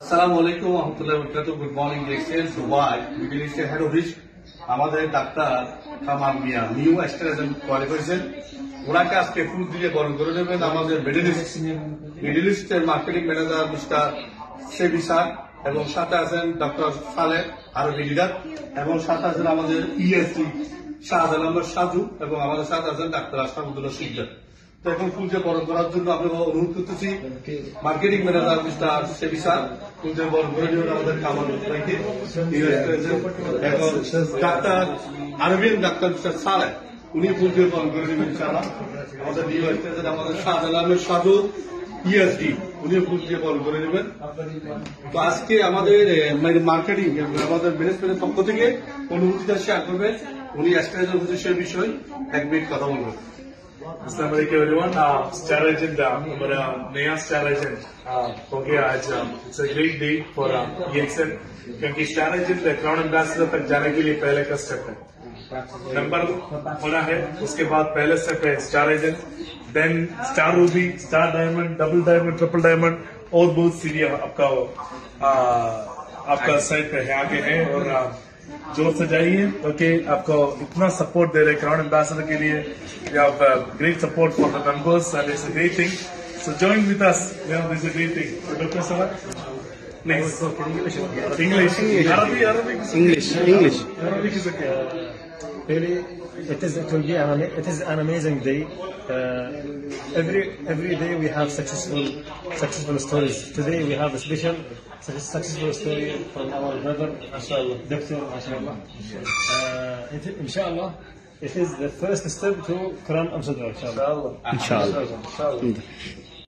আসসালামু আলাইকুম রহমতুল্লাহ বরকাতুহু। Good morning. দেখছেন দুবাই মিডল ইস্টের হেড অফিস আমাদের ডাক্তার কামাল মিয়া নিউ অ্যাস্ট্রাজেন কোয়ালি করেছেন। ওনাকে আজকে ফুল দিয়ে বরণ করে নেবেন আমাদের মিডল ইস্টের মার্কেটিং ম্যানেজার মিস্টার শেবি স্যার, এবং সাথে আছেন ডক্টর সালেহ আরবি লিডার, এবং সাথে আছেন আমাদের ইএসডি শাহজালাল সাজু, এবং আমাদের সাথে আছেন ডাক্তার আশরাফুদ্দৌলা শিকদার। তো এখন ফুলকে বরণ করার জন্য আমি অনুরোধ করতেছি মার্কেটিং ম্যানেজার মিস্টার শেবি স্যার ফুলকে বরণ করে নেবেন আমাদের কামাল ভাইকে। এখন ডাক্তার আরবিন ডাক্তার মিস্টার সালেহ উনি ফুলকে বরণ করে নেবেন ইনশাআল্লাহ। আমাদের নিউ অ্যাস্ট্রাজেন আমাদের শাহজালাল সাজু ইএসডি উনি ফুল দিয়ে বরণ করে নেবেন। তো আজকে আমাদের মার্কেটিং আমাদের ম্যানেজমেন্টের পক্ষ থেকে অনুভূতিটা শেয়ার করবেন উনি অ্যাস্ট্রাজেন উদ্দেশ্যের বিষয় 1 মিনিট কথা বলবেন। अस्सलाम वालेकुम एवरीवन। स्टार एजेंट हमारा नया स्टार एजेंट हो गया आज। It's a great day for EXN क्योंकि स्टार एजेंट क्राउन एम्बेसडर तक जाने के लिए पहले का स्टेप है, नंबर होना है। उसके बाद पहले स्टेप है star agent, then star ruby, star diamond, double diamond, triple diamond और बहुत सीढ़ी आपका साइड पे आगे है। और जोर से जाइए क्योंकि आपको इतना सपोर्ट दे रहे क्राउन एम्बेसडर के लिए। We have great support for the members and it's a great thing. So join with us. This is a great thing. So Dr. Salah, next. English. Arabic. English. Arabic is okay. Really, it is an amazing day. Every day we have successful stories. Today we have a special successful story from our brother, mashallah, Dr. Mashallah. Inshallah, it is the first step to Quran Amsterdam. Inshallah. Inshallah.